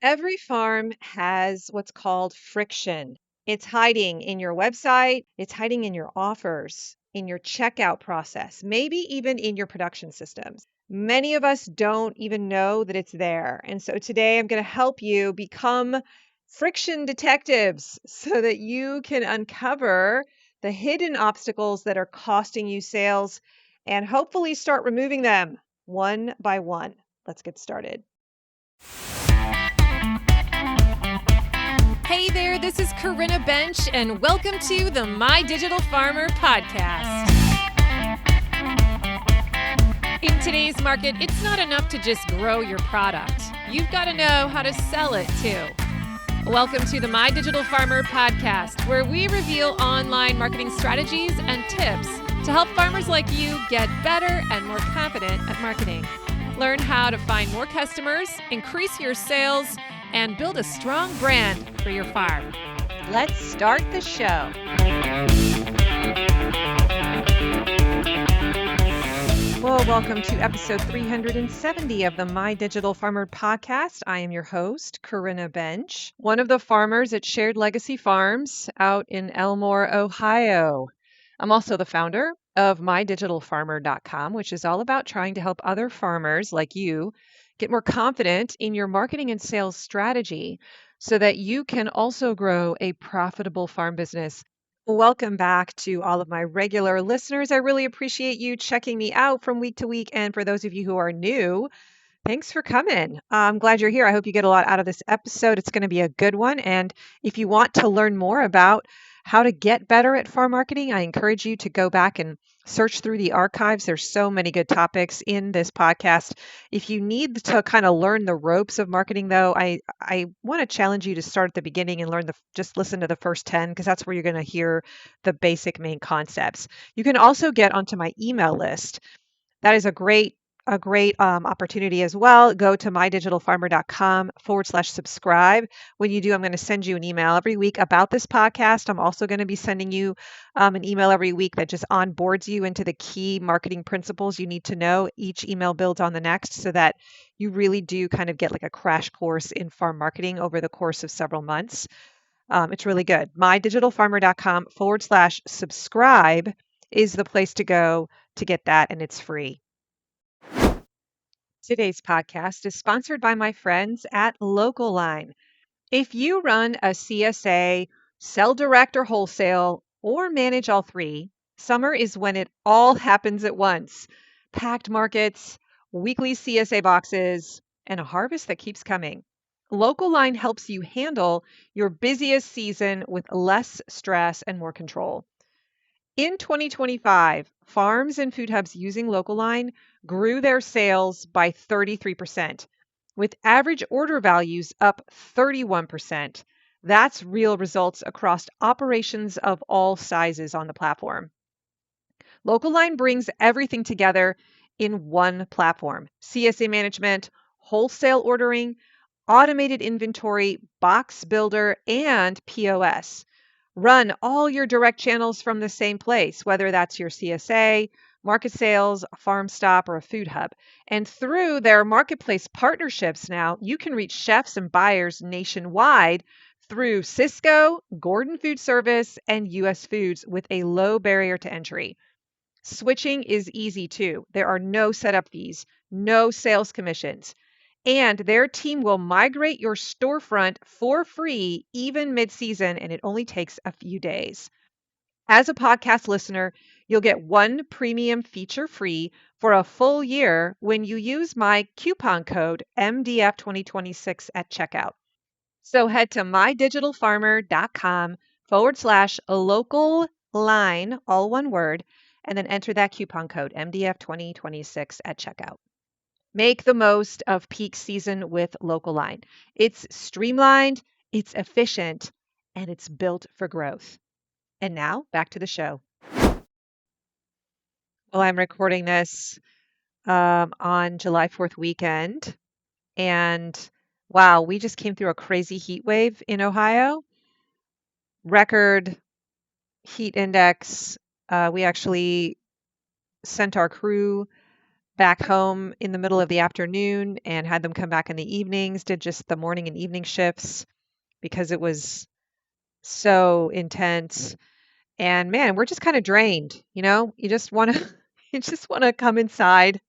Every farm has what's called friction. It's hiding in your website, it's hiding in your offers, in your checkout process, maybe even in your production systems. Many of us don't even know that it's there. And so today I'm going to help you become friction detectives so that you can uncover the hidden obstacles that are costing you sales and hopefully start removing them one by one. Let's get started. Hey there, this is Corinna Bench, and welcome to the My Digital Farmer podcast. In today's market, it's not enough to just grow your product. You've got to know how to sell it too. Welcome to the My Digital Farmer podcast, where we reveal online marketing strategies and tips to help farmers like you get better and more confident at marketing. Learn how to find more customers, increase your sales, and build a strong brand for your farm. Let's start the show. Well, welcome to episode 370 of the My Digital Farmer podcast. I am your host, Corinna Bench, one of the farmers at Shared Legacy Farms out in Elmore, Ohio. I'm also the founder of mydigitalfarmer.com, which is all about trying to help other farmers like you get more confident in your marketing and sales strategy so that you can also grow a profitable farm business. Welcome back to all of my regular listeners. I really appreciate you checking me out from week to week. And for those of you who are new, thanks for coming. I'm glad you're here. I hope you get a lot out of this episode. It's going to be a good one. And if you want to learn more about how to get better at farm marketing, I encourage you to go back and search through the archives. There's so many good topics in this podcast. If you need to kind of learn the ropes of marketing, though, I want to challenge you to start at the beginning and just listen to the first 10, because that's where you're going to hear the basic main concepts. You can also get onto my email list. That is a great opportunity as well. Go to mydigitalfarmer.com/subscribe. When you do, I'm going to send you an email every week about this podcast. I'm also going to be sending you an email every week that just onboards you into the key marketing principles you need to know. Each email builds on the next so that you really do kind of get like a crash course in farm marketing over the course of several months. It's really good. mydigitalfarmer.com/subscribe is the place to go to get that, and it's free. Today's podcast is sponsored by my friends at Local Line. If you run a CSA, sell direct or wholesale, or manage all three, summer is when it all happens at once. Packed markets, weekly CSA boxes, and a harvest that keeps coming. Local Line helps you handle your busiest season with less stress and more control. In 2025, farms and food hubs using Local Line grew their sales by 33%, with average order values up 31%. That's real results across operations of all sizes on the platform. Local Line brings everything together in one platform: CSA management, wholesale ordering, automated inventory, box builder, and POS. Run all your direct channels from the same place, whether that's your CSA, market sales, a farm stop, or a food hub. And through their marketplace partnerships now, you can reach chefs and buyers nationwide through Cisco, Gordon Food Service, and US Foods with a low barrier to entry. Switching is easy too. There are no setup fees, no sales commissions, and their team will migrate your storefront for free even mid-season, and it only takes a few days. As a podcast listener, you'll get one premium feature free for a full year when you use my coupon code MDF2026 at checkout. So head to mydigitalfarmer.com/local line, all one word, and then enter that coupon code MDF2026 at checkout. Make the most of peak season with Local Line. It's streamlined, it's efficient, and it's built for growth. And now back to the show. Well, I'm recording this on July 4th weekend. And wow, we just came through a crazy heat wave in Ohio. Record heat index. We actually sent our crew back home in the middle of the afternoon and had them come back in the evenings, did just the morning and evening shifts because it was so intense. And man, we're just kind of drained, you know? You just want to you just want to come inside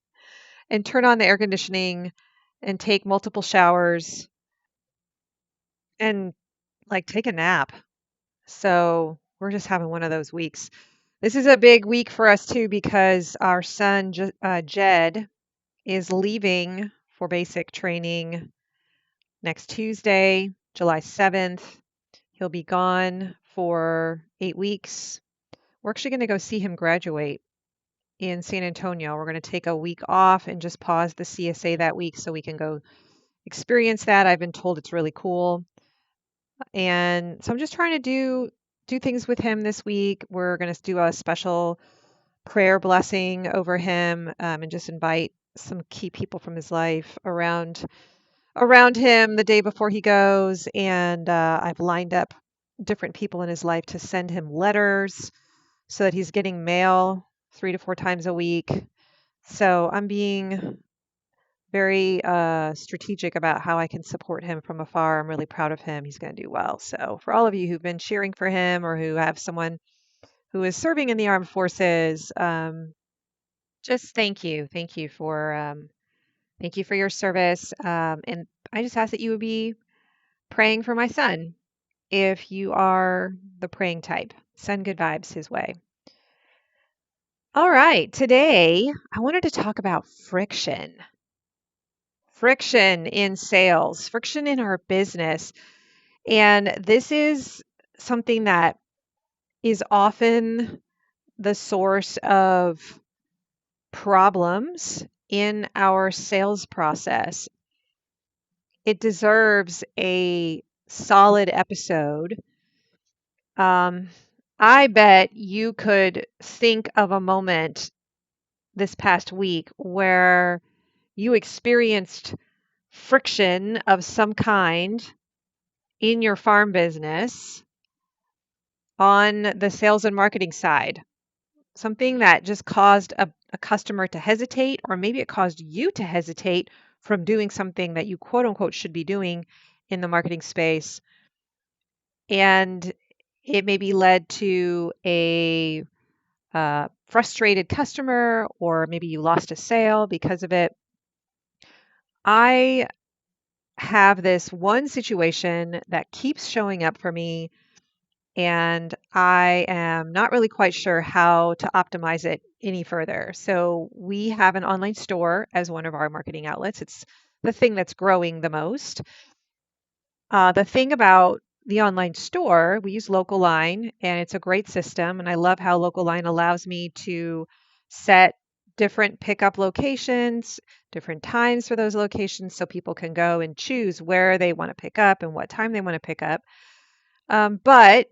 and turn on the air conditioning and take multiple showers and like take a nap. So, we're just having one of those weeks. This is a big week for us too because our son Jed is leaving for basic training next Tuesday, July 7th. He'll be gone for 8 weeks. We're actually going to go see him graduate in San Antonio. We're going to take a week off and just pause the CSA that week so we can go experience that. I've been told it's really cool. And so I'm just trying to do things with him this week. We're going to do a special prayer blessing over him and just invite some key people from his life around him the day before he goes. And I've lined up different people in his life to send him letters so that he's getting mail 3 to 4 times a week. So I'm being very strategic about how I can support him from afar. I'm really proud of him. He's going to do well. So for all of you who've been cheering for him or who have someone who is serving in the armed forces, just thank you for your service. And I just ask that you would be praying for my son if you are the praying type. Send good vibes his way. All right, today I wanted to talk about friction. Friction in sales, friction in our business. And this is something that is often the source of problems in our sales process. It deserves a solid episode. I bet you could think of a moment this past week where you experienced friction of some kind in your farm business on the sales and marketing side. Something that just caused a customer to hesitate, or maybe it caused you to hesitate from doing something that you quote unquote should be doing in the marketing space. And it maybe led to a frustrated customer, or maybe you lost a sale because of it. I have this one situation that keeps showing up for me, and I am not really quite sure how to optimize it any further. So we have an online store as one of our marketing outlets. It's the thing that's growing the most. The thing about the online store, we use Local Line, and it's a great system. And I love how Local Line allows me to set different pickup locations, different times for those locations, so people can go and choose where they want to pick up and what time they want to pick up. But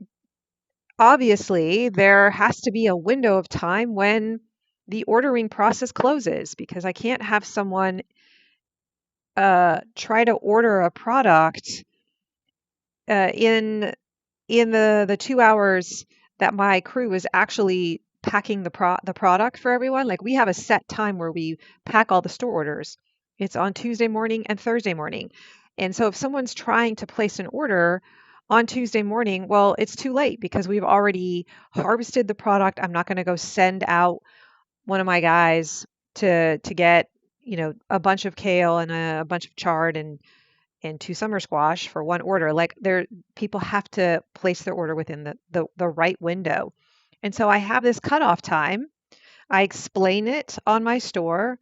obviously, there has to be a window of time when the ordering process closes, because I can't have someone try to order a product in the 2 hours that my crew is actually packing the product for everyone. Like, we have a set time where we pack all the store orders. It's on Tuesday morning and Thursday morning. And so if someone's trying to place an order on Tuesday morning, well, it's too late because we've already harvested the product. I'm not going to go send out one of my guys to get, a bunch of kale and a bunch of chard and 2 summer squash for one order. Like, people have to place their order within the right window. And so I have this cutoff time. I explain it on my store.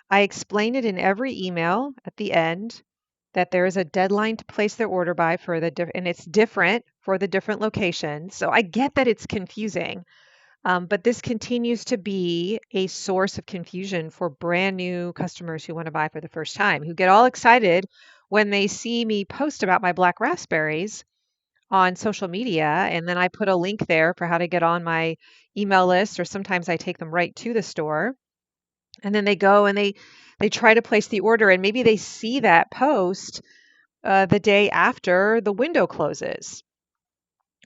I explain it in every email at the end that there is a deadline to place their order by and it's different for the different locations. So I get that it's confusing, but this continues to be a source of confusion for brand new customers who want to buy for the first time, who get all excited when they see me post about my black raspberries on social media, and then I put a link there for how to get on my email list, or sometimes I take them right to the store. And then they go and they try to place the order, and maybe they see that post the day after the window closes.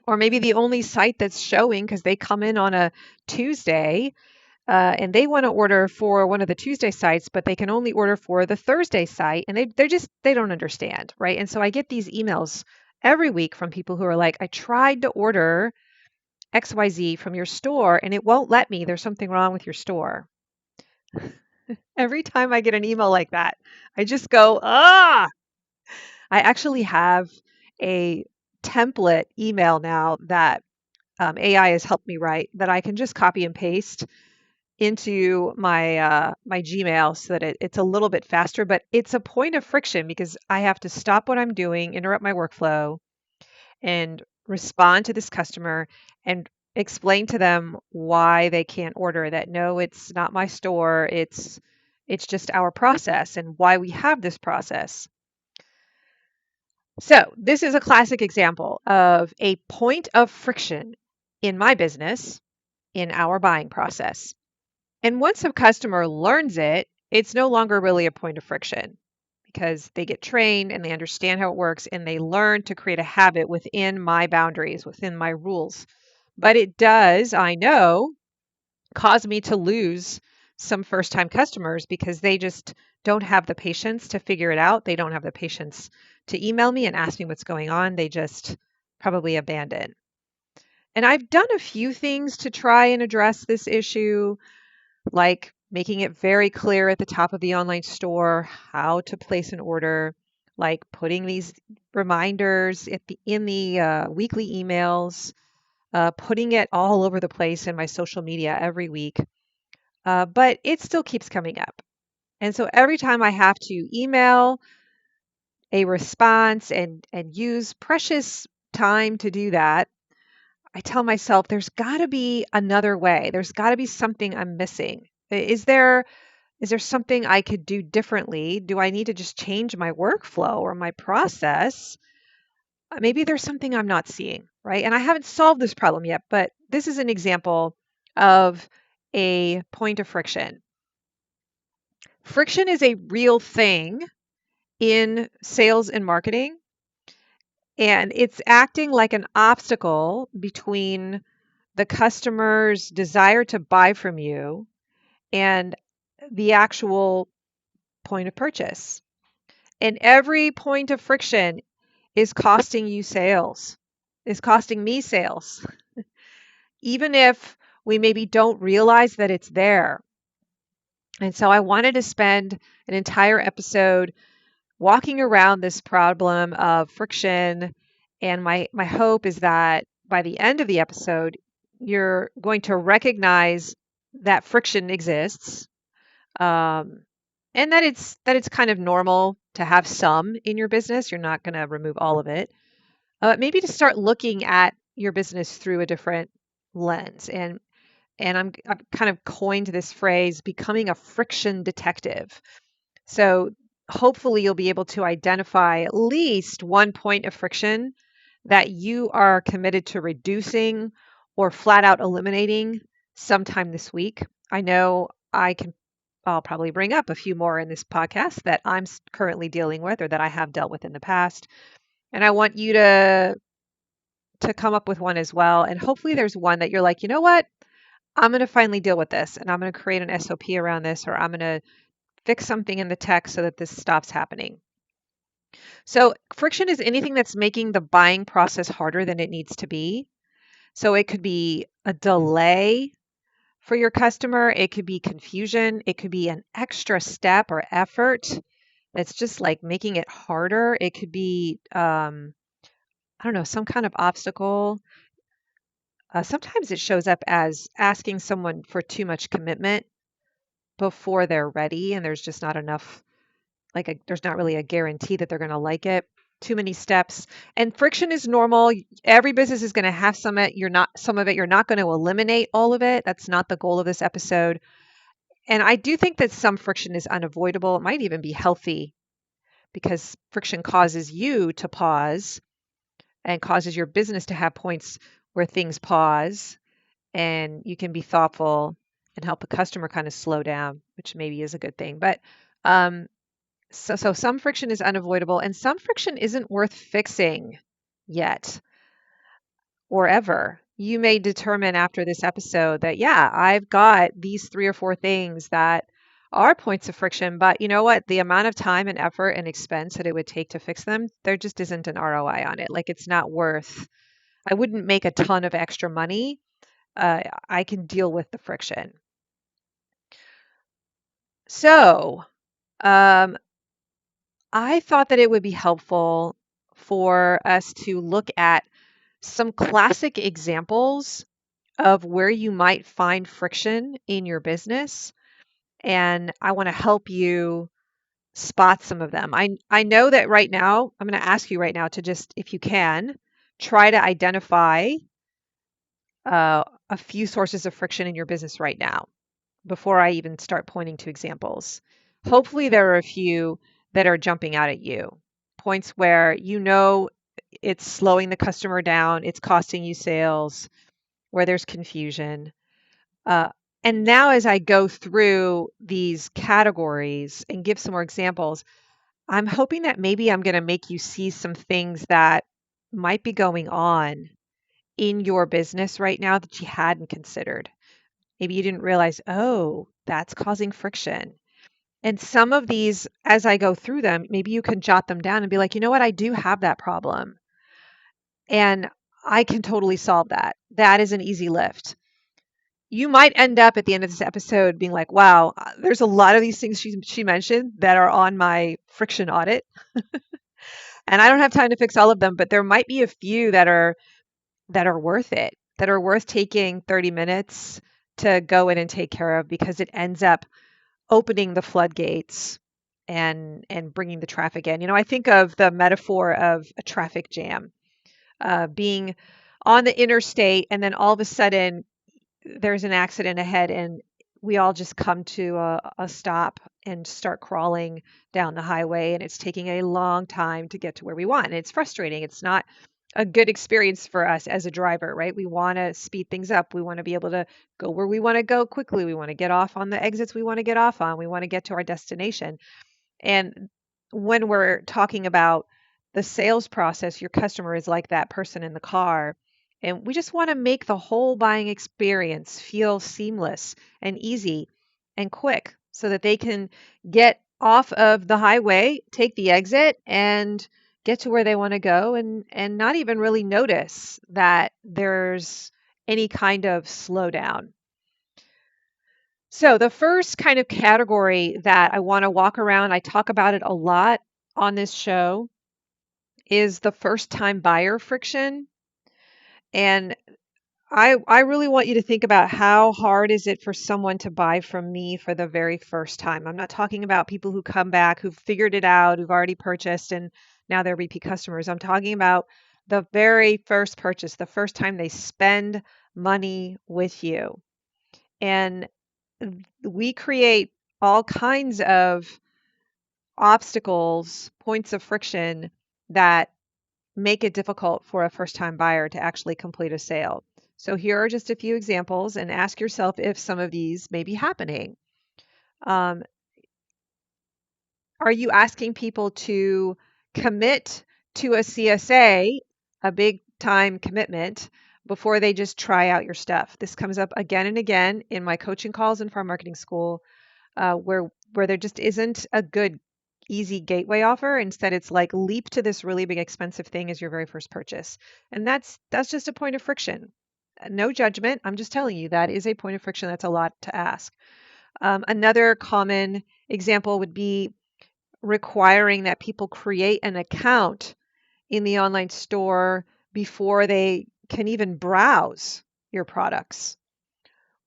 Or maybe the only site that's showing, because they come in on a Tuesday, and they want to order for one of the Tuesday sites, but they can only order for the Thursday site, and they don't understand, right? And so I get these emails every week from people who are like, I tried to order XYZ from your store and it won't let me. There's something wrong with your store. Every time I get an email like that, I just go, ah. I actually have a template email now that AI has helped me write that I can just copy and paste into my Gmail so that it's a little bit faster, but it's a point of friction because I have to stop what I'm doing, interrupt my workflow, and respond to this customer and explain to them why they can't order, that no, it's not my store, it's just our process and why we have this process. So, this is a classic example of a point of friction in my business in our buying process. And once a customer learns it, it's no longer really a point of friction because they get trained and they understand how it works and they learn to create a habit within my boundaries, within my rules. But it does, I know, cause me to lose some first time customers because they just don't have the patience to figure it out. They don't have the patience to email me and ask me what's going on. They just probably abandon. And I've done a few things to try and address this issue, like making it very clear at the top of the online store how to place an order, like putting these reminders in the weekly emails, putting it all over the place in my social media every week. But it still keeps coming up. And so every time I have to email a response and use precious time to do that, I tell myself there's got to be another way. There's got to be something I'm missing. Is there something I could do differently? Do I need to just change my workflow or my process? Maybe there's something I'm not seeing, right? And I haven't solved this problem yet, but this is an example of a point of friction. Friction is a real thing in sales and marketing, and it's acting like an obstacle between the customer's desire to buy from you and the actual point of purchase. And every point of friction is costing you sales, is costing me sales, even if we maybe don't realize that it's there. And so I wanted to spend an entire episode walking around this problem of friction. And my hope is that by the end of the episode, you're going to recognize that friction exists, and that it's kind of normal to have some in your business. You're not going to remove all of it. Maybe to start looking at your business through a different lens. And I've kind of coined this phrase, becoming a friction detective. So hopefully you'll be able to identify at least one point of friction that you are committed to reducing or flat out eliminating sometime this week. I know I'll probably bring up a few more in this podcast that I'm currently dealing with or that I have dealt with in the past. And I want you to come up with one as well. And hopefully there's one that you're like, you know what? I'm going to finally deal with this and I'm going to create an SOP around this, or I'm going to fix something in the text so that this stops happening. So friction is anything that's making the buying process harder than it needs to be. So it could be a delay for your customer. It could be confusion. It could be an extra step or effort that's just like making it harder. It could be, I don't know, some kind of obstacle. Sometimes it shows up as asking someone for too much commitment before they're ready, and there's just not enough, there's not really a guarantee that they're going to like it. Too many steps. And friction is normal. Every business is going to have some of it. You're not going to eliminate all of it. That's not the goal of this episode. And I do think that some friction is unavoidable. It might even be healthy because friction causes you to pause and causes your business to have points where things pause and you can be thoughtful and help a customer kind of slow down, which maybe is a good thing. But so some friction is unavoidable and some friction isn't worth fixing yet or ever. you may determine after this episode that, yeah, I've got these 3 or 4 things that are points of friction, but you know what? The amount of time and effort and expense that it would take to fix them, there just isn't an ROI on it. Like it's not worth, I wouldn't make a ton of extra money. I can deal with the friction. So, um, I thought that it would be helpful for us to look at some classic examples of where you might find friction in your business. And I want to help you spot some of them. I know that right now, I'm going to ask you right now to just, if you can, try to identify a few sources of friction in your business right now before I even start pointing to examples. Hopefully, there are a few that are jumping out at you. Points where you know it's slowing the customer down, it's costing you sales, where there's confusion. Uh, and now, as I go through these categories and give some more examples, I'm hoping that maybe I'm going to make you see some things that might be going on in your business right now that you hadn't considered. Maybe you didn't realize, oh, that's causing friction. And some of these, as I go through them, maybe you can jot them down and be like, you know what, I do have that problem. And I can totally solve that. That is an easy lift. You might end up at the end of this episode being like, wow, there's a lot of these things she mentioned that are on my friction audit. And I don't have time to fix all of them, but there might be a few that are worth it, that are worth taking 30 minutes to go in and take care of because it ends up opening the floodgates and bringing the traffic in. You know, I think of the metaphor of a traffic jam, being on the interstate, and then all of a sudden there's an accident ahead, and we all just come to a stop and start crawling down the highway, and it's taking a long time to get to where we want. And it's frustrating. It's not a good experience for us as a driver, right? We want to speed things up. We want to be able to go where we want to go quickly. We want to get off on the exits we want to get off on. We want to get to our destination. And when we're talking about the sales process, your customer is like that person in the car. And we just want to make the whole buying experience feel seamless and easy and quick so that they can get off of the highway, take the exit, and get to where they want to go and not even really notice that there's any kind of slowdown. So the first kind of category that I want to walk around, I talk about it a lot on this show, is the first time buyer friction. And I really want you to think about how hard is it for someone to buy from me for the very first time. I'm not talking about people who come back, who've figured it out, who've already purchased, and now they're repeat customers. I'm talking about the very first purchase, the first time they spend money with you. And we create all kinds of obstacles, points of friction that make it difficult for a first time buyer to actually complete a sale. So here are just a few examples, and ask yourself if some of these may be happening. Are you asking people to commit to a CSA, a big time commitment, before they just try out your stuff? This comes up again and again in my coaching calls and farm marketing school, where there just isn't a good easy gateway offer. Instead, it's like leap to this really big expensive thing as your very first purchase. And that's just a point of friction. No judgment. I'm just telling you that is a point of friction. That's a lot to ask. Another common example would be requiring that people create an account in the online store before they can even browse your products.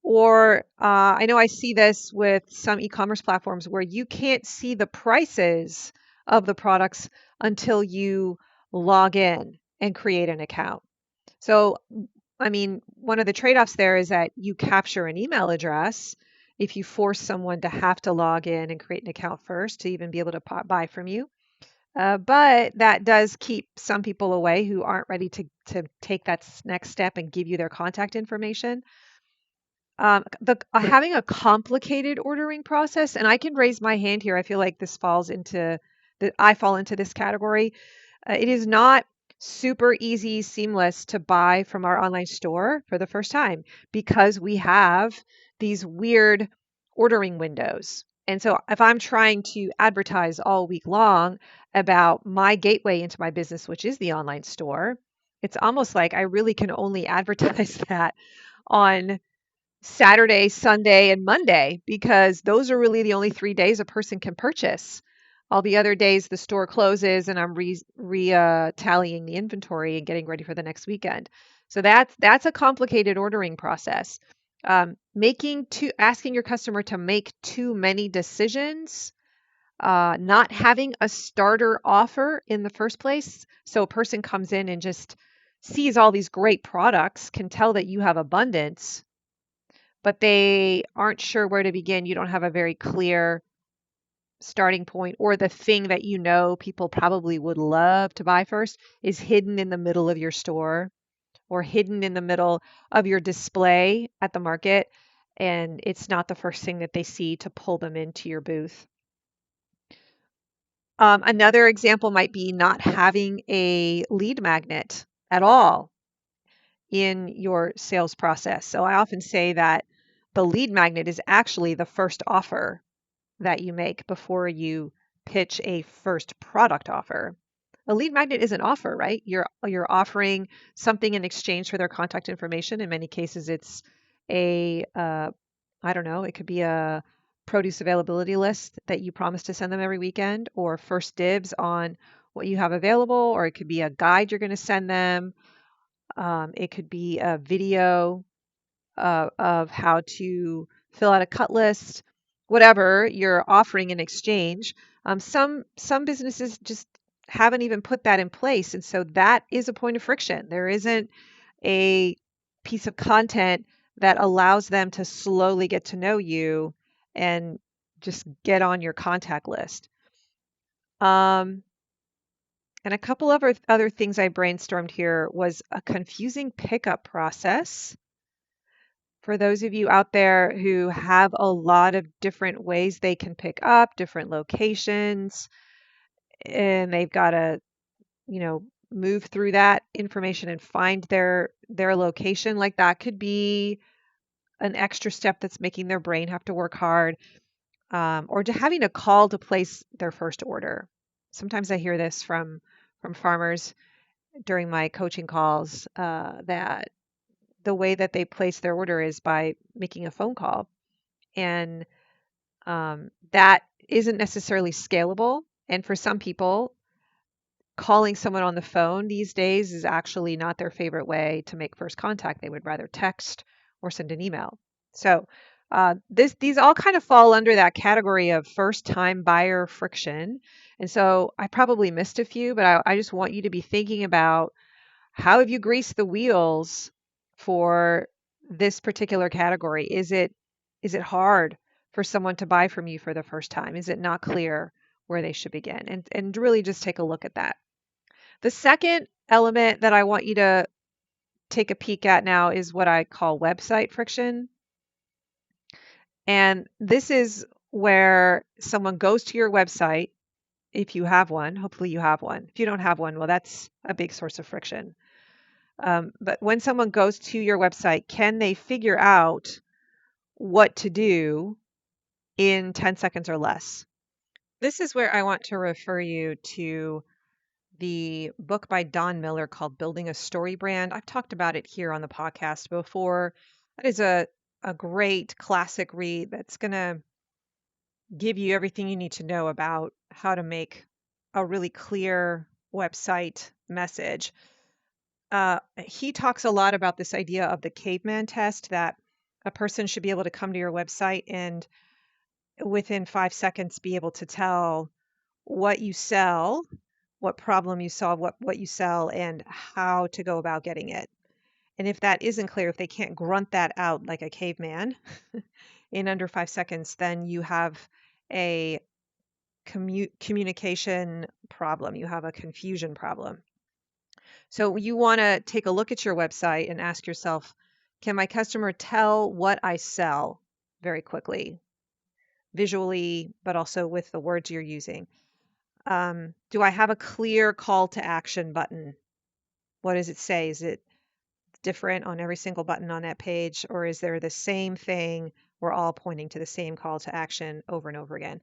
Or I know I see this with some e-commerce platforms where you can't see the prices of the products until you log in and create an account. So, I mean, one of the trade-offs there is that you capture an email address if you force someone to have to log in and create an account first to even be able to buy from you. But that does keep some people away who aren't ready to take that next step and give you their contact information. Having a complicated ordering process, and I can raise my hand here. I feel like this falls into I fall into this category. It is not super easy, seamless to buy from our online store for the first time because we have these weird ordering windows. And so if I'm trying to advertise all week long about my gateway into my business, which is the online store, it's almost like I really can only advertise that on Saturday, Sunday, and Monday because those are really the only 3 days a person can purchase. All the other days the store closes and I'm tallying the inventory and getting ready for the next weekend. So that's a complicated ordering process. Asking your customer to make too many decisions, not having a starter offer in the first place. So a person comes in and just sees all these great products, can tell that you have abundance, but they aren't sure where to begin. You don't have a very clear starting point, or the thing that you know people probably would love to buy first is hidden in the middle of your store or hidden in the middle of your display at the market, and it's not the first thing that they see to pull them into your booth. Another example might be not having a lead magnet at all in your sales process. So I often say that the lead magnet is actually the first offer that you make before you pitch a first product offer. A lead magnet is an offer, right? You're offering something in exchange for their contact information. In many cases, it's a I don't know, it could be a produce availability list that you promise to send them every weekend, or first dibs on what you have available, or it could be a guide you're going to send them. It could be a video of how to fill out a cut list, whatever you're offering in exchange. Some businesses just haven't even put that in place, and so that is a point of friction. There isn't a piece of content that allows them to slowly get to know you and just get on your contact list. Um, and a couple of other things I brainstormed here was a confusing pickup process. For those of you out there who have a lot of different ways they can pick up, different locations, and they've got to, move through that information and find their location, like that could be an extra step that's making their brain have to work hard, or to having a call to place their first order. Sometimes I hear this from farmers during my coaching calls, that the way that they place their order is by making a phone call. And that isn't necessarily scalable. And for some people, calling someone on the phone these days is actually not their favorite way to make first contact. They would rather text or send an email. So these all kind of fall under that category of first time buyer friction. And so I probably missed a few, but I just want you to be thinking about, how have you greased the wheels for this particular category? Is it hard for someone to buy from you for the first time? Is it not clear where they should begin? And really just take a look at that. The second element that I want you to take a peek at now is what I call website friction. And this is where someone goes to your website, if you have one. Hopefully you have one. If you don't have one, well, that's a big source of friction. But when someone goes to your website, can they figure out what to do in 10 seconds or less? This is where I want to refer you to the book by Don Miller called Building a Story Brand. I've talked about it here on the podcast before. That is a great classic read that's going to give you everything you need to know about how to make a really clear website message. He talks a lot about this idea of the caveman test, that a person should be able to come to your website and within 5 seconds be able to tell what you sell, what problem you solve, what you sell, and how to go about getting it. And if that isn't clear, if they can't grunt that out like a caveman in under 5 seconds, then you have a communication problem. You have a confusion problem. So you want to take a look at your website and ask yourself, can my customer tell what I sell very quickly, visually, but also with the words you're using? Do I have a clear call to action button? What does it say? Is it different on every single button on that page, or is there the same thing? We're all pointing to the same call to action over and over again.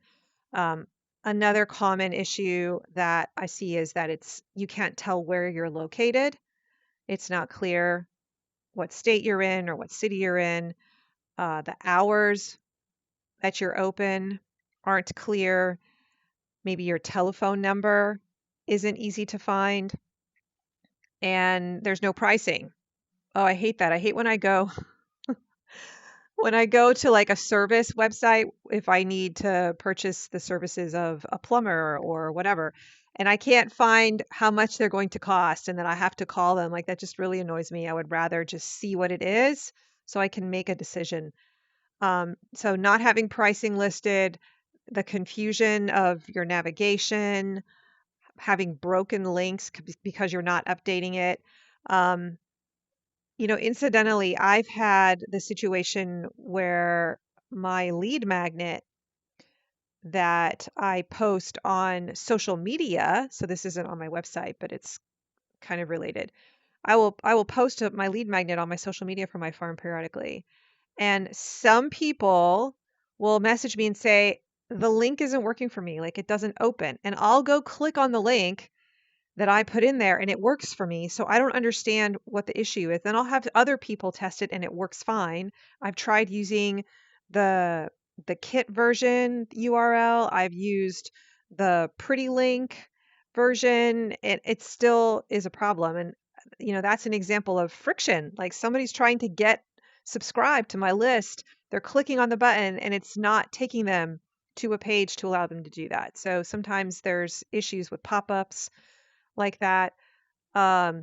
Um, Another common issue that I see is that you can't tell where you're located. It's not clear what state you're in or what city you're in. The hours that you're open aren't clear. Maybe your telephone number isn't easy to find, and there's no pricing. Oh, I hate that. I hate when I go to like a service website, if I need to purchase the services of a plumber or whatever, and I can't find how much they're going to cost, and then I have to call them, like that just really annoys me. I would rather just see what it is so I can make a decision. So not having pricing listed, the confusion of your navigation, having broken links because you're not updating it. Um, Incidentally, I've had the situation where my lead magnet that I post on social media, so this isn't on my website, but it's kind of related. I will post my lead magnet on my social media for my farm periodically. And some people will message me and say, the link isn't working for me, like it doesn't open. And I'll go click on the link that I put in there and it works for me. So I don't understand what the issue is. Then I'll have other people test it and it works fine. I've tried using the the kit version URL. I've used the pretty link version. It still is a problem. And that's an example of friction. Like somebody's trying to get subscribed to my list. They're clicking on the button and it's not taking them to a page to allow them to do that. So sometimes there's issues with pop-ups like that.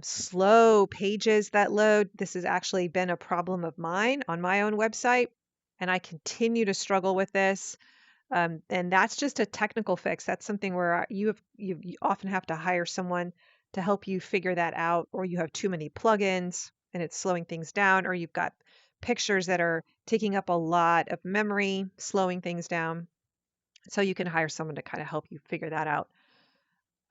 Slow pages that load. This has actually been a problem of mine on my own website, and I continue to struggle with this. And that's just a technical fix. That's something where you often have to hire someone to help you figure that out, or you have too many plugins and it's slowing things down, or you've got pictures that are taking up a lot of memory, slowing things down. So you can hire someone to kind of help you figure that out.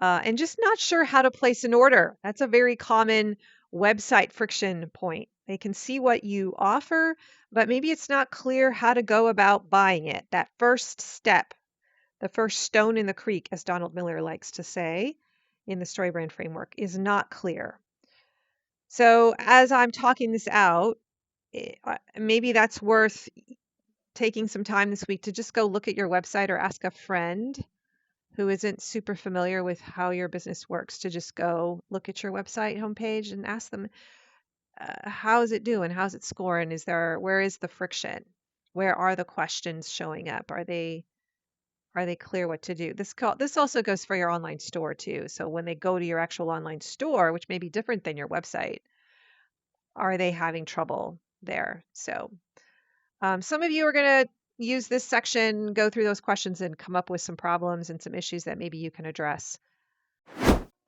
And just not sure how to place an order. That's a very common website friction point. They can see what you offer, but maybe it's not clear how to go about buying it. That first step, the first stone in the creek, as Donald Miller likes to say in the StoryBrand framework, is not clear. So as I'm talking this out, maybe that's worth taking some time this week to just go look at your website or ask a friend who isn't super familiar with how your business works to just go look at your website homepage and ask them, how is it doing? How's it scoring? Where is the friction? Where are the questions showing up? Are they clear what to do? This also goes for your online store too. So when they go to your actual online store, which may be different than your website, are they having trouble there? So some of you are going to use this section, go through those questions, and come up with some problems and some issues that maybe you can address.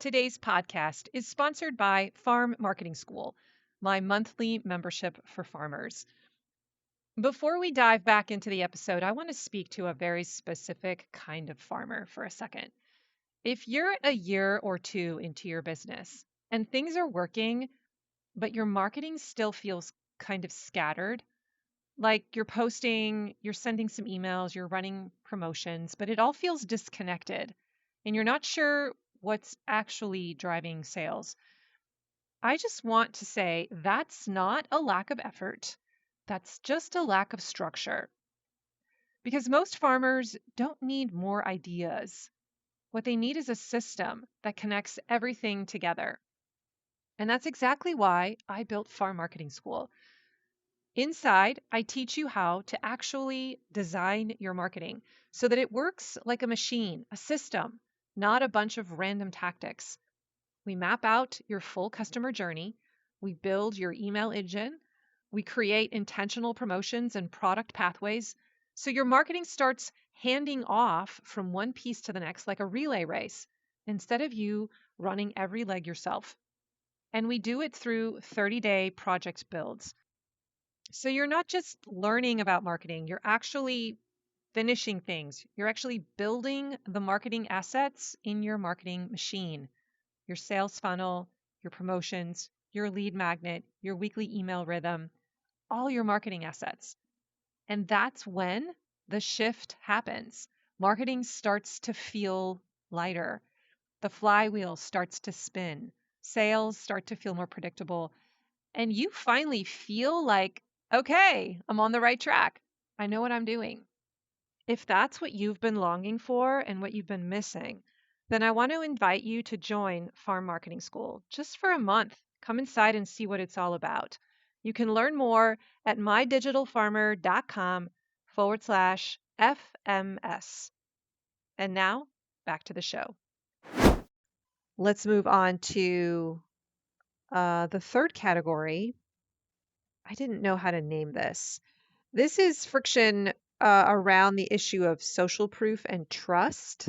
Today's podcast is sponsored by Farm Marketing School, my monthly membership for farmers. Before we dive back into the episode, I want to speak to a very specific kind of farmer for a second. If you're a year or two into your business and things are working, but your marketing still feels kind of scattered, like you're posting, you're sending some emails, you're running promotions, but it all feels disconnected and you're not sure what's actually driving sales. I just want to say that's not a lack of effort. That's just a lack of structure. Because most farmers don't need more ideas. What they need is a system that connects everything together. And that's exactly why I built Farm Marketing School. Inside, I teach you how to actually design your marketing so that it works like a machine, a system, not a bunch of random tactics. We map out your full customer journey. We build your email engine. We create intentional promotions and product pathways. So your marketing starts handing off from one piece to the next like a relay race instead of you running every leg yourself. And we do it through 30-day project builds. So you're not just learning about marketing, you're actually finishing things. You're actually building the marketing assets in your marketing machine, your sales funnel, your promotions, your lead magnet, your weekly email rhythm, all your marketing assets. And that's when the shift happens. Marketing starts to feel lighter. The flywheel starts to spin. Sales start to feel more predictable. And you finally feel like, okay, I'm on the right track. I know what I'm doing. If that's what you've been longing for and what you've been missing, then I want to invite you to join Farm Marketing School just for a month. Come inside and see what it's all about. You can learn more at mydigitalfarmer.com/FMS. And now back to the show. Let's move on to the third category. I didn't know how to name this. This is friction around the issue of social proof and trust.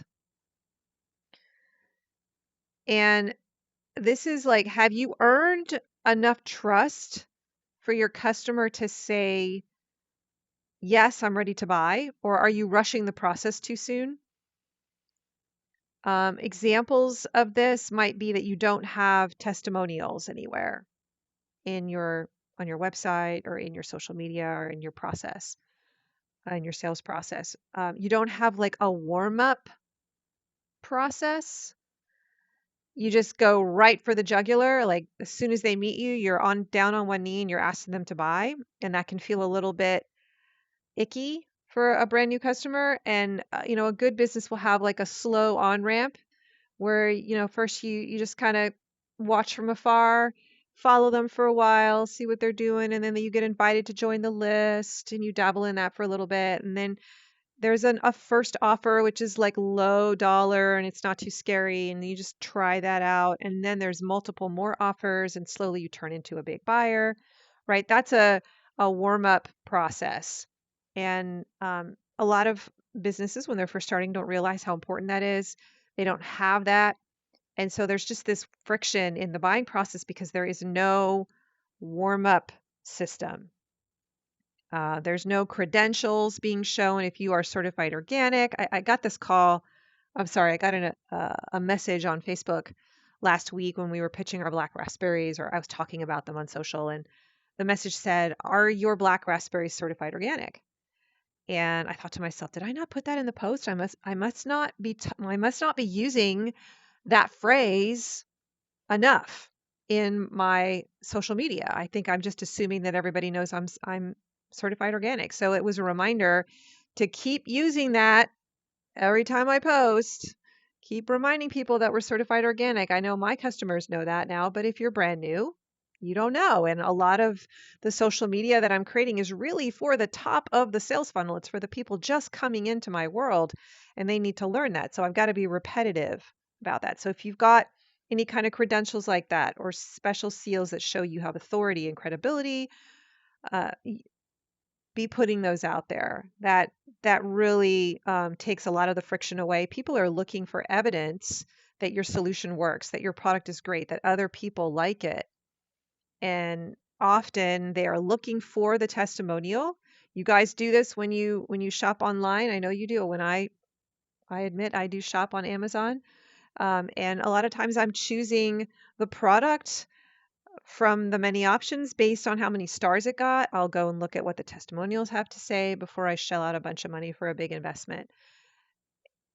And this is like, have you earned enough trust for your customer to say, yes, I'm ready to buy? Or are you rushing the process too soon? Examples of this might be that you don't have testimonials anywhere in your on your website or in your social media or in your process, in your sales process. You don't have like a warm-up process. You just go right for the jugular. Like as soon as they meet you, you're on down on one knee and you're asking them to buy. And that can feel a little bit icky for a brand new customer. And, a good business will have like a slow on ramp where, first you just kind of watch from afar, follow them for a while, see what they're doing. And then you get invited to join the list and you dabble in that for a little bit. And then there's a first offer, which is like low dollar and it's not too scary. And you just try that out. And then there's multiple more offers and slowly you turn into a big buyer, right? That's a warm up process. And a lot of businesses, when they're first starting, don't realize how important that is. They don't have that. And so there's just this friction in the buying process because there is no warm up system. There's no credentials being shown if you are certified organic. I got this call. I'm sorry, I got a message on Facebook last week when we were pitching our black raspberries, or I was talking about them on social, and the message said, "Are your black raspberries certified organic?" And I thought to myself, did I not put that in the post? I must not be using that phrase enough in my social media. I think I'm just assuming that everybody knows I'm certified organic. So it was a reminder to keep using that every time I post. Keep reminding people that we're certified organic. I know my customers know that now, but if you're brand new, you don't know. And a lot of the social media that I'm creating is really for the top of the sales funnel. It's for the people just coming into my world and they need to learn that. So I've got to be repetitive about that. So if you've got any kind of credentials like that or special seals that show you have authority and credibility, be putting those out there. That really takes a lot of the friction away. People are looking for evidence that your solution works, that your product is great, that other people like it. And often they are looking for the testimonial. You guys do this when you shop online. I know you do. When I admit I do shop on Amazon. And a lot of times I'm choosing the product from the many options based on how many stars it got. I'll go and look at what the testimonials have to say before I shell out a bunch of money for a big investment.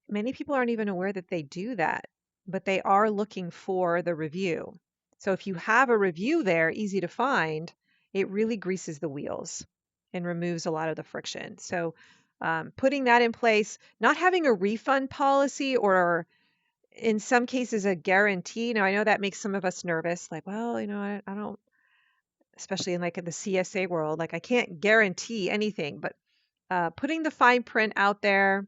Many people aren't even aware that they do that, but they are looking for the review. So if you have a review there, easy to find, it really greases the wheels and removes a lot of the friction. So putting that in place, not having a refund policy or in some cases a guarantee. Now I know that makes some of us nervous, like, well, I don't, especially in like in the CSA world, like I can't guarantee anything, but putting the fine print out there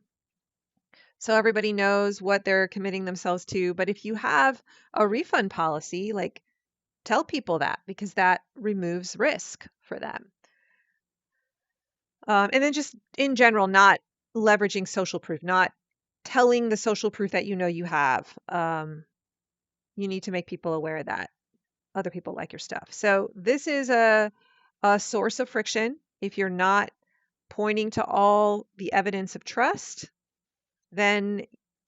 so everybody knows what they're committing themselves to. But if you have a refund policy, like tell people that because that removes risk for them. And then just in general, not leveraging social proof, not telling the social proof that you have. You need to make people aware that other people like your stuff. So this is a source of friction. If you're not pointing to all the evidence of trust, then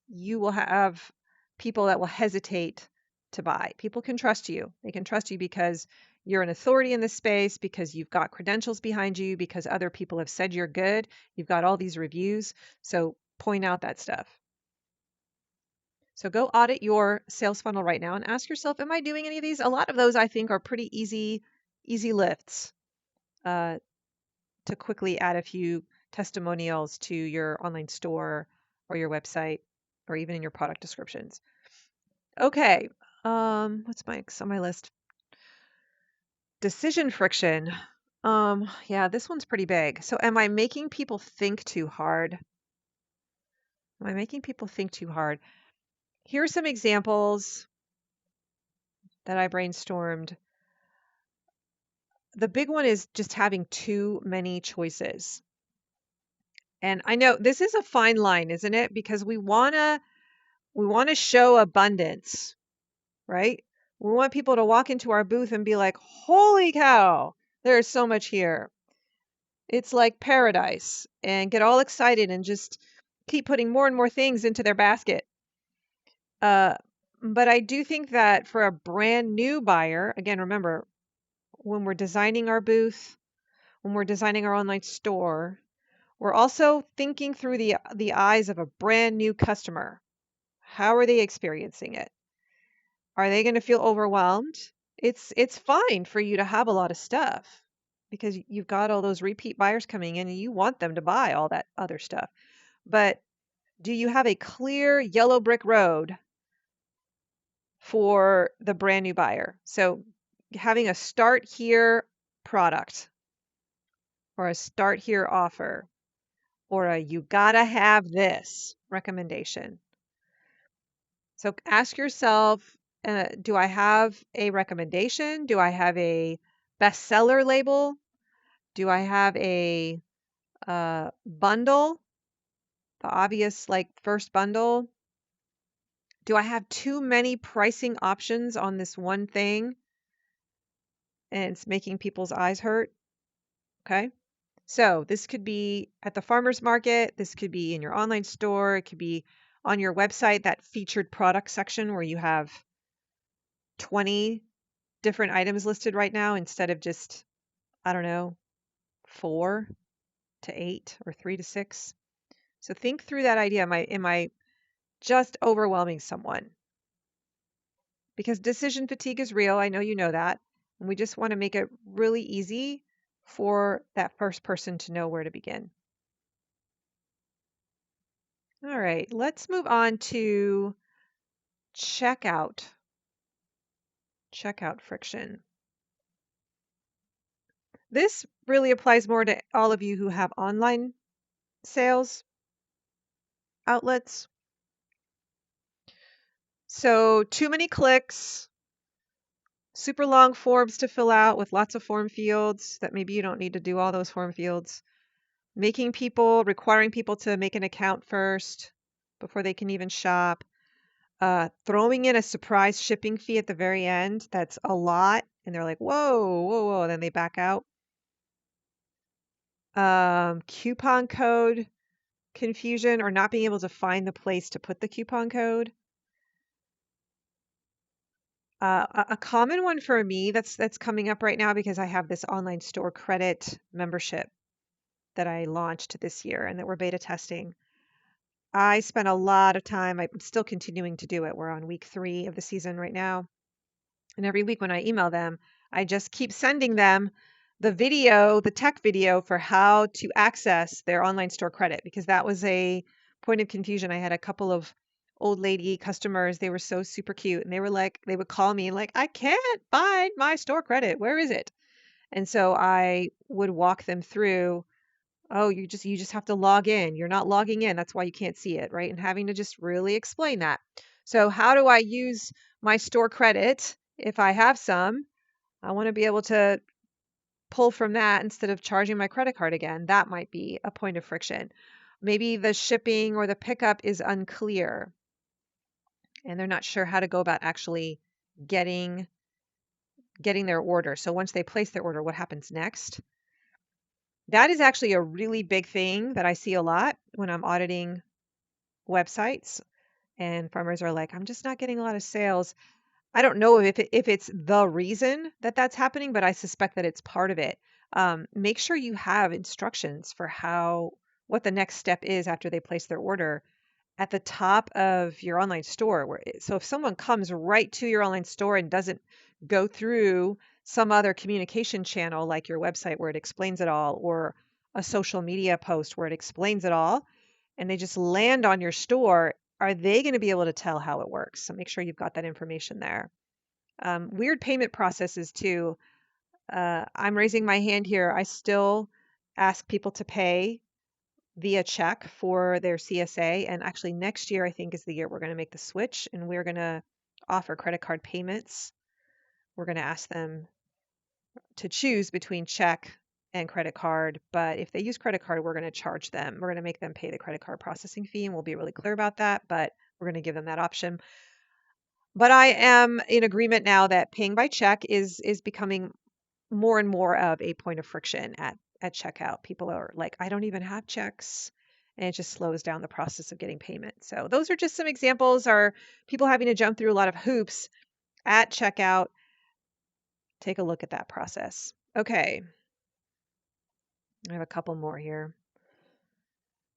you will have people that will hesitate to buy. People can trust you. They can trust you because you're an authority in this space, because you've got credentials behind you, because other people have said you're good. You've got all these reviews. So point out that stuff. So go audit your sales funnel right now and ask yourself, am I doing any of these? A lot of those I think are pretty easy lifts to quickly add a few testimonials to your online store or your website or even in your product descriptions. Okay, what's next on my list? Decision friction. Yeah, this one's pretty big. So am I making people think too hard? Am I making people think too hard? Here are some examples that I brainstormed. The big one is just having too many choices. And I know this is a fine line, isn't it? Because we want to show abundance, right? We want people to walk into our booth and be like, "Holy cow, there's so much here. It's like paradise," and get all excited and just keep putting more and more things into their basket. But I do think that for a brand new buyer, again, remember, when we're designing our booth, when we're designing our online store, we're also thinking through the eyes of a brand new customer. How are they experiencing it? Are they going to feel overwhelmed? It's fine for you to have a lot of stuff because you've got all those repeat buyers coming in and you want them to buy all that other stuff. But do you have a clear yellow brick road for the brand new buyer? So having a start here product or a start here offer or a you gotta have this recommendation. So ask yourself, do I have a recommendation? Do I have a bestseller label? Do I have a bundle? The obvious like first bundle? Do I have too many pricing options on this one thing and it's making people's eyes hurt? Okay. So this could be at the farmer's market. This could be in your online store. It could be on your website, that featured product section where you have 20 different items listed right now instead of just, I don't know, 4 to 8 or 3 to 6. So think through that idea. Am I just overwhelming someone? Because decision fatigue is real. I know you know that. And we just want to make it really easy for that first person to know where to begin. All right, let's move on to checkout friction. This really applies more to all of you who have online sales outlets. So too many clicks, super long forms to fill out with lots of form fields that maybe you don't need to do all those form fields. Requiring people to make an account first before they can even shop. Throwing in a surprise shipping fee at the very end. That's a lot. And they're like, whoa, whoa, whoa. And then they back out. Coupon code confusion or not being able to find the place to put the coupon code. A common one for me that's coming up right now because I have this online store credit membership that I launched this year and that we're beta testing. I spent a lot of time. I'm still continuing to do it. We're on week 3 of the season right now. And every week when I email them, I just keep sending them the tech video for how to access their online store credit, because that was a point of confusion. I had a couple of old lady customers. They were so super cute. And they would call me like, I can't find my store credit. Where is it? And so I would walk them through, oh, you just have to log in. You're not logging in. That's why you can't see it, right? And having to just really explain that. So how do I use my store credit if I have some? I want to be able to pull from that instead of charging my credit card again. That might be a point of friction. Maybe the shipping or the pickup is unclear and they're not sure how to go about actually getting their order. So once they place their order, what happens next? That is actually a really big thing that I see a lot when I'm auditing websites and farmers are like, I'm just not getting a lot of sales. I don't know if it's the reason that that's happening, but I suspect that it's part of it. Make sure you have instructions for what the next step is after they place their order at the top of your online store. So if someone comes right to your online store and doesn't go through some other communication channel like your website where it explains it all, or a social media post where it explains it all, and they just land on your store, are they going to be able to tell how it works? So make sure you've got that information there. Weird payment processes too. I'm raising my hand here. I still ask people to pay via check for their CSA. And actually, next year, I think, is the year we're going to make the switch and we're going to offer credit card payments. We're going to ask them to choose between check and credit card. But if they use credit card, we're going to charge them. We're going to make them pay the credit card processing fee, and we'll be really clear about that. But we're going to give them that option. But I am in agreement now that paying by check is becoming more and more of a point of friction at checkout. People are like, I don't even have checks. And it just slows down the process of getting payment. So those are just some examples. Are people having to jump through a lot of hoops at checkout? Take a look at that process. Okay. I have a couple more here.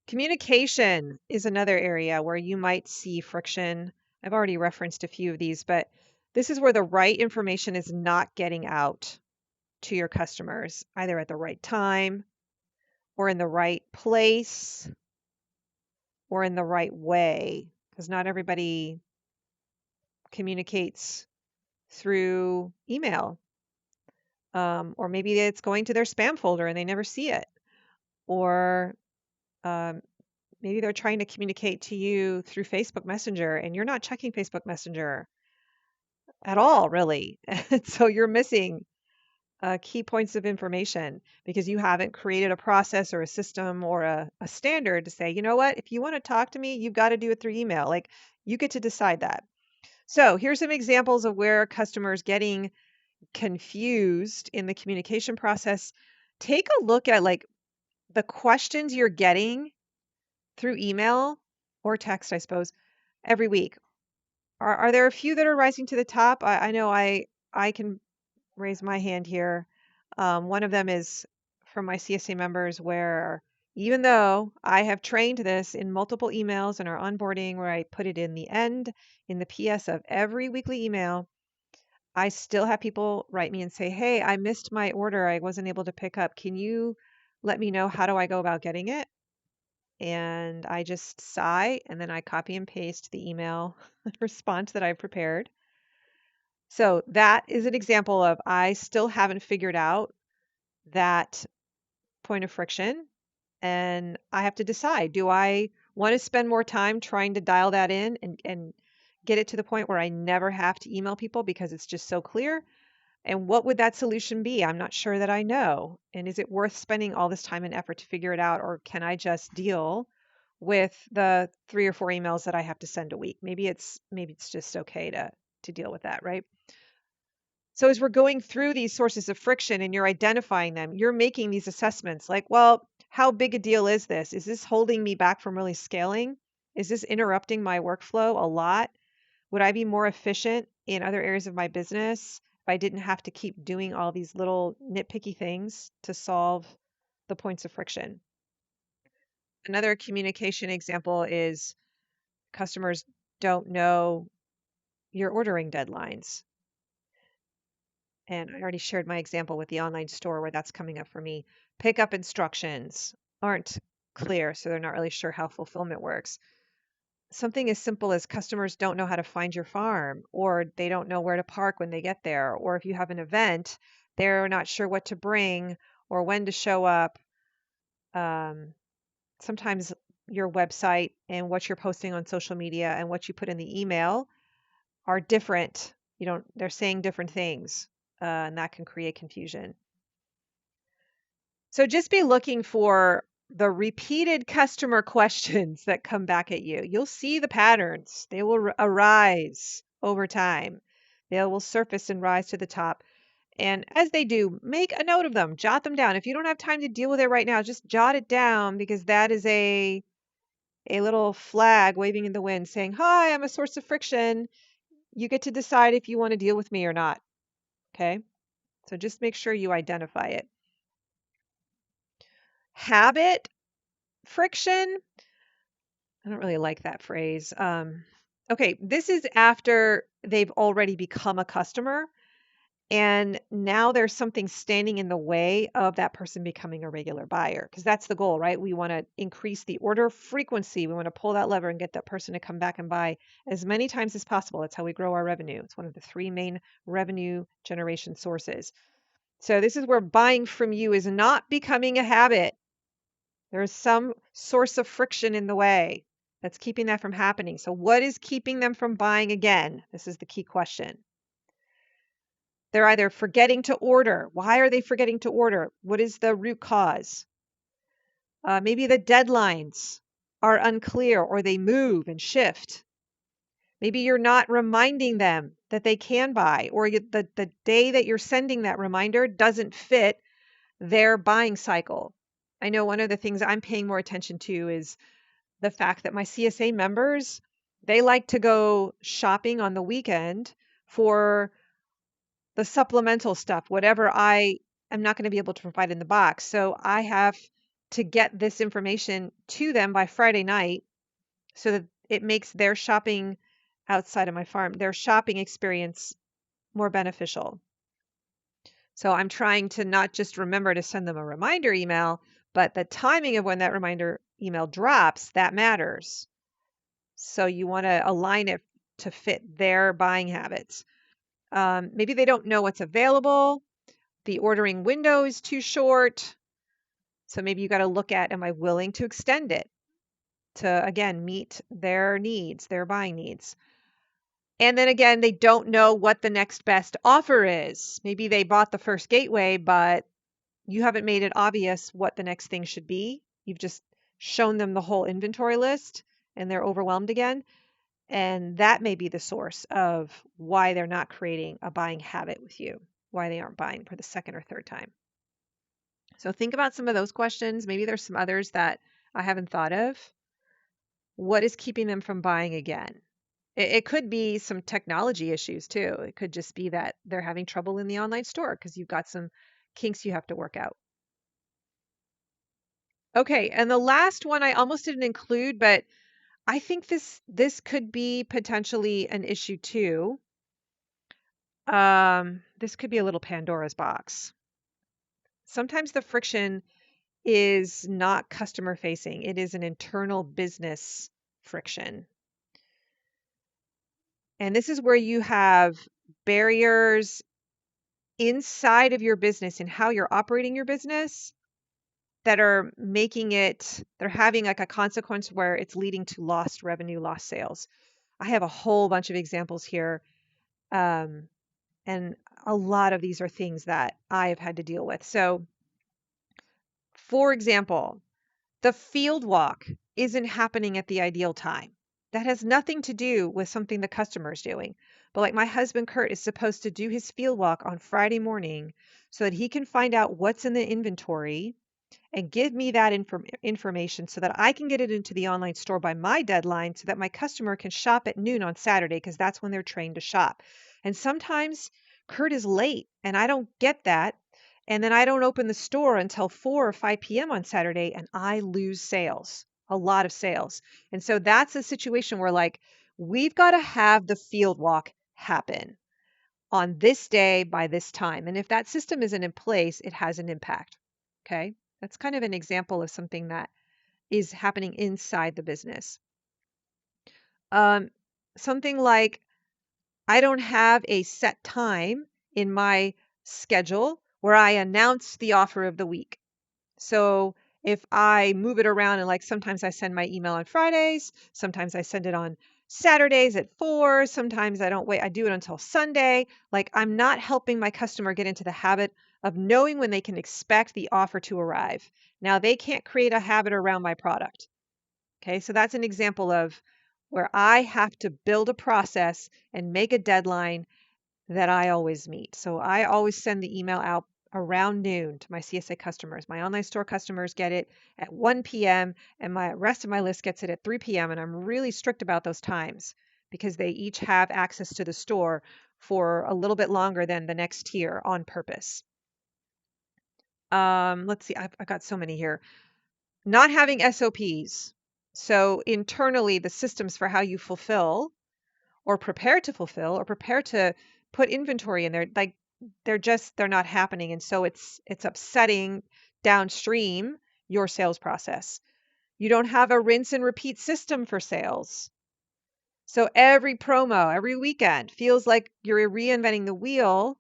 Communication is another area where you might see friction. I've already referenced a few of these, but this is where the right information is not getting out to your customers, either at the right time or in the right place or in the right way, because not everybody communicates through email. Or maybe it's going to their spam folder and they never see it. Or um, maybe they're trying to communicate to you through Facebook Messenger and you're not checking Facebook Messenger at all, really. And so you're missing key points of information because you haven't created a process or a system or a standard to say, you know what, if you want to talk to me, you've got to do it through email. Like you get to decide that. So here's some examples of where customers getting confused in the communication process. Take a look at like the questions you're getting through email or text, I suppose, every week. Are there a few that are rising to the top? I know I can raise my hand here. One of them is from my CSA members where even though I have trained this in multiple emails in our onboarding where I put it in the end, in the PS of every weekly email, I still have people write me and say, hey, I missed my order. I wasn't able to pick up. Can you let me know how do I go about getting it? And I just sigh and then I copy and paste the email response that I've prepared. So that is an example of I still haven't figured out that point of friction. And I have to decide, do I want to spend more time trying to dial that in and get it to the point where I never have to email people because it's just so clear? And what would that solution be? I'm not sure that I know. And is it worth spending all this time and effort to figure it out? Or can I just deal with the 3 or 4 emails that I have to send a week? Maybe it's just okay to deal with that, right? So as we're going through these sources of friction and you're identifying them, you're making these assessments like, well, how big a deal is this? Is this holding me back from really scaling? Is this interrupting my workflow a lot? Would I be more efficient in other areas of my business if I didn't have to keep doing all these little nitpicky things to solve the points of friction? Another communication example is customers don't know your ordering deadlines. And I already shared my example with the online store where that's coming up for me. Pickup instructions aren't clear, so they're not really sure how fulfillment works. Something as simple as customers don't know how to find your farm, or they don't know where to park when they get there, or if you have an event, they're not sure what to bring or when to show up. Sometimes your website and what you're posting on social media and what you put in the email are different. They're saying different things, and that can create confusion. So just be looking for the repeated customer questions that come back at you. You'll see the patterns. They will arise over time. They will surface and rise to the top. And as they do, make a note of them, jot them down. If you don't have time to deal with it right now, just jot it down because that is a little flag waving in the wind saying, hi, I'm a source of friction. you get to decide if you want to deal with me or not. Okay. So just make sure you identify it. Habit friction. I don't really like that phrase. Okay. This is after they've already become a customer. And now there's something standing in the way of that person becoming a regular buyer, because that's the goal, right? We want to increase the order frequency. We want to pull that lever and get that person to come back and buy as many times as possible. That's how we grow our revenue. It's one of the three main revenue generation sources. So this is where buying from you is not becoming a habit. There's some source of friction in the way that's keeping that from happening. So what is keeping them from buying again? This is the key question. They're either forgetting to order. Why are they forgetting to order? What is the root cause? Maybe the deadlines are unclear or they move and shift. Maybe you're not reminding them that they can buy, or the day that you're sending that reminder doesn't fit their buying cycle. I know one of the things I'm paying more attention to is the fact that my CSA members, they like to go shopping on the weekend for the supplemental stuff, whatever I am not going to be able to provide in the box. So I have to get this information to them by Friday night so that it makes their shopping outside of my farm, their shopping experience more beneficial. So I'm trying to not just remember to send them a reminder email, but the timing of when that reminder email drops, that matters. So you want to align it to fit their buying habits. Maybe they don't know what's available. The ordering window is too short. So maybe you got to look at, am I willing to extend it to, again, meet their needs, their buying needs? And then again, they don't know what the next best offer is. Maybe they bought the first gateway, but you haven't made it obvious what the next thing should be. You've just shown them the whole inventory list and they're overwhelmed again. And that may be the source of why they're not creating a buying habit with you, why they aren't buying for the second or third time. So think about some of those questions. Maybe there's some others that I haven't thought of. What is keeping them from buying again? It could be some technology issues too. It could just be that they're having trouble in the online store because you've got some kinks you have to work out. Okay, and the last one I almost didn't include, but I think this could be potentially an issue too. This could be a little Pandora's box. Sometimes the friction is not customer facing. It is an internal business friction. And this is where you have barriers inside of your business and how you're operating your business that are making it, they're having like a consequence where it's leading to lost revenue, lost sales. I have a whole bunch of examples here. And a lot of these are things that I have had to deal with. So, for example, the field walk isn't happening at the ideal time. That has nothing to do with something the customer is doing. But like my husband Kurt is supposed to do his field walk on Friday morning so that he can find out what's in the inventory and give me that information so that I can get it into the online store by my deadline so that my customer can shop at noon on Saturday because that's when they're trained to shop. And sometimes Kurt is late and I don't get that. And then I don't open the store until 4 or 5 p.m. on Saturday and I lose sales, a lot of sales. And so that's a situation where like we've got to have the field walk happen on this day by this time. And if that system isn't in place, it has an impact. Okay. That's kind of an example of something that is happening inside the business. Something like I don't have a set time in my schedule where I announce the offer of the week. So if I move it around and like sometimes I send my email on Fridays, sometimes I send it on Saturdays at 4, sometimes I don't wait, I do it until Sunday. Like I'm not helping my customer get into the habit of knowing when they can expect the offer to arrive. Now they can't create a habit around my product. Okay, so that's an example of where I have to build a process and make a deadline that I always meet. So I always send the email out around noon to my CSA customers. My online store customers get it at 1 p.m. and my rest of my list gets it at 3 p.m. And I'm really strict about those times because they each have access to the store for a little bit longer than the next tier on purpose. Let's see, I've got so many here. Not having SOPs. So internally, the systems for how you fulfill or prepare to fulfill or prepare to put inventory in there, like they're not happening. And so it's upsetting downstream your sales process. You don't have a rinse and repeat system for sales. So every promo, every weekend feels like you're reinventing the wheel,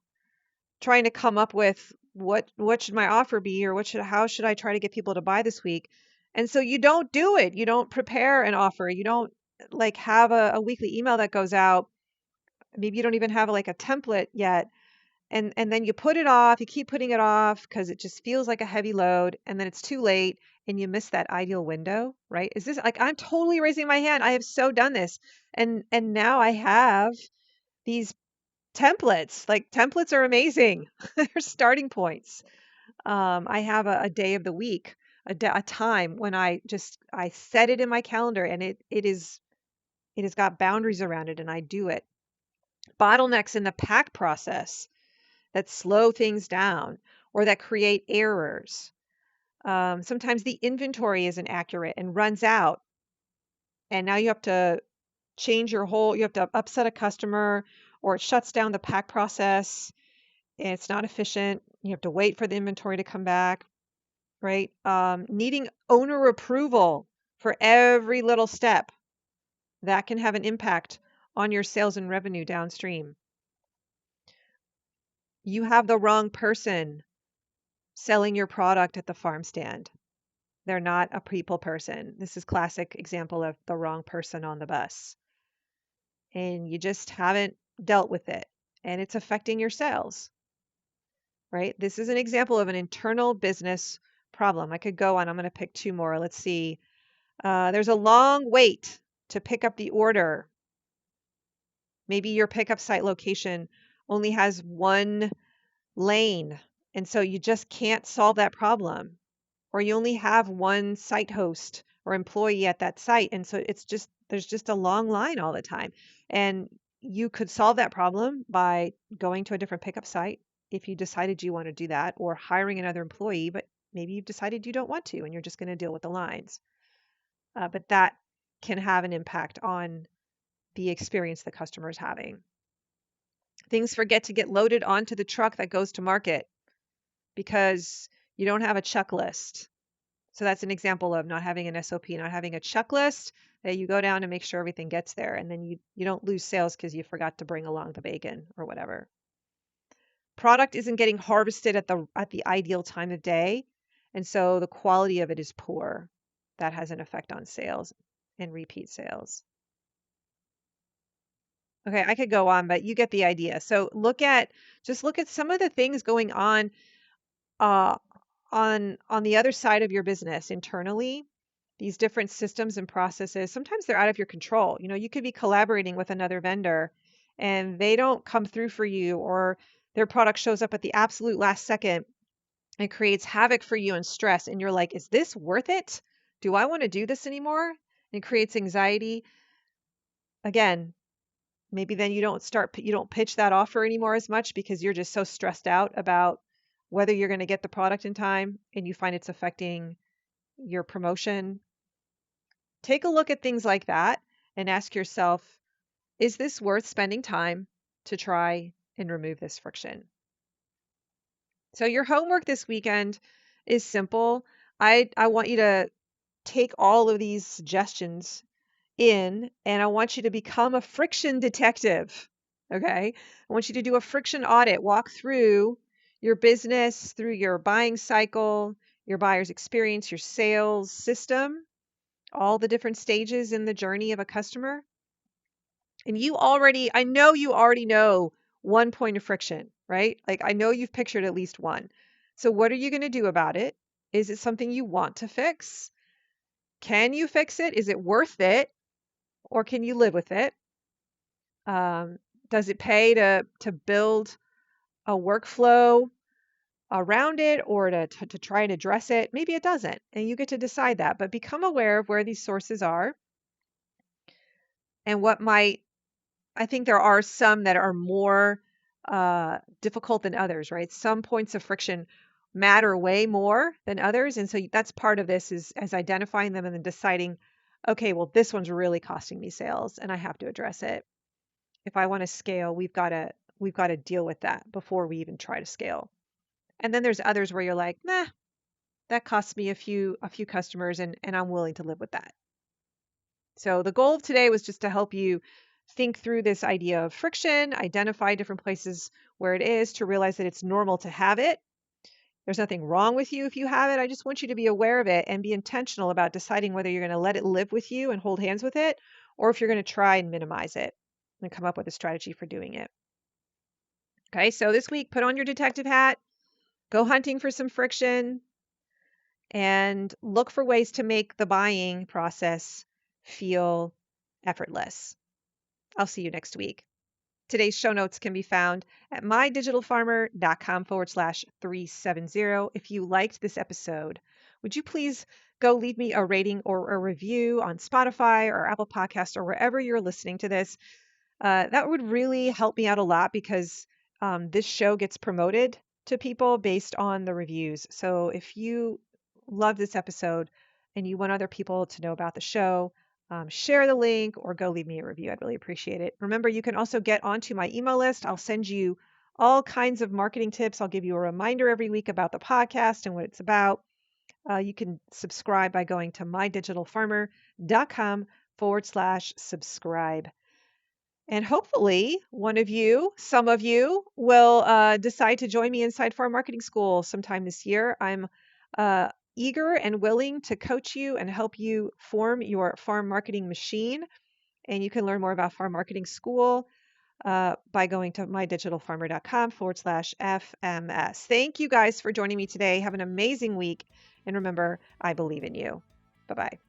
trying to come up with what should my offer be, or how should I try to get people to buy this week? And so you don't do it. You don't prepare an offer. You don't like have a weekly email that goes out. Maybe you don't even have like a template yet. And then you put it off, you keep putting it off because it just feels like a heavy load, and then it's too late and you miss that ideal window, right? Is this like I'm totally raising my hand. I have so done this. And now I have these templates. Like templates are amazing. They're starting points. I have a day of the week, a time when I set it in my calendar, and it has got boundaries around it, and I do it. Bottlenecks in the pack process that slow things down or that create errors. Sometimes the inventory isn't accurate and runs out, and now you have to you have to upset a customer, or it shuts down the pack process. And it's not efficient. You have to wait for the inventory to come back, right? Needing owner approval for every little step that can have an impact on your sales and revenue downstream. You have the wrong person selling your product at the farm stand. They're not a people person. This is classic example of the wrong person on the bus. And you just haven't dealt with it, and it's affecting your sales, right? This is an example of an internal business problem. I could go on. I'm going to pick two more. Let's see. There's a long wait to pick up the order. Maybe your pickup site location only has one lane, and so you just can't solve that problem. Or you only have one site host or employee at that site, and so there's just a long line all the time. And you could solve that problem by going to a different pickup site if you decided you want to do that, or hiring another employee, but maybe you've decided you don't want to and you're just going to deal with the lines. But that can have an impact on the experience the customer is having. Things forget to get loaded onto the truck that goes to market because you don't have a checklist. So that's an example of not having an SOP, not having a checklist that you go down to make sure everything gets there. And then you don't lose sales because you forgot to bring along the bacon or whatever. Product isn't getting harvested at the ideal time of day. And so the quality of it is poor. That has an effect on sales and repeat sales. Okay, I could go on, but you get the idea. So look at some of the things going on uh, on the other side of your business internally. These different systems and processes, sometimes they're out of your control. You could be collaborating with another vendor and they don't come through for you, or their product shows up at the absolute last second and creates havoc for you and stress. And you're like, is this worth it? Do I want to do this anymore? And it creates anxiety. Again, maybe then you don't pitch that offer anymore as much because you're just so stressed out about whether you're going to get the product in time, and you find it's affecting your promotion. Take a look at things like that and ask yourself, is this worth spending time to try and remove this friction? So your homework this weekend is simple. I want you to take all of these suggestions in, and I want you to become a friction detective. Okay. I want you to do a friction audit, walk through your business, through your buying cycle, your buyer's experience, your sales system, all the different stages in the journey of a customer. And I know you already know one point of friction, right? Like I know you've pictured at least one. So what are you going to do about it? Is it something you want to fix? Can you fix it? Is it worth it? Or can you live with it? Does it pay to build a workflow around it, or to try and address it? Maybe it doesn't, and you get to decide that. But become aware of where these sources are and what might I think there are some that are more difficult than others, right? Some points of friction matter way more than others. And so that's part of this is as identifying them and then deciding, okay, well, this one's really costing me sales and I have to address it. If I want to scale, we've got to deal with that before we even try to scale. And then there's others where you're like, nah, that costs me a few customers and I'm willing to live with that. So the goal of today was just to help you think through this idea of friction, identify different places where it is to realize that it's normal to have it. There's nothing wrong with you if you have it. I just want you to be aware of it and be intentional about deciding whether you're going to let it live with you and hold hands with it, or if you're going to try and minimize it and come up with a strategy for doing it. Okay, so this week, put on your detective hat, go hunting for some friction, and look for ways to make the buying process feel effortless. I'll see you next week. Today's show notes can be found at mydigitalfarmer.com/370. If you liked this episode, would you please go leave me a rating or a review on Spotify or Apple Podcasts or wherever you're listening to this? That would really help me out a lot because this show gets promoted to people based on the reviews. So if you love this episode and you want other people to know about the show, share the link or go leave me a review. I'd really appreciate it. Remember, you can also get onto my email list. I'll send you all kinds of marketing tips. I'll give you a reminder every week about the podcast and what it's about. You can subscribe by going to mydigitalfarmer.com/subscribe. And hopefully, some of you will decide to join me inside Farm Marketing School sometime this year. I'm eager and willing to coach you and help you form your farm marketing machine. And you can learn more about Farm Marketing School by going to mydigitalfarmer.com/FMS. Thank you guys for joining me today. Have an amazing week. And remember, I believe in you. Bye bye.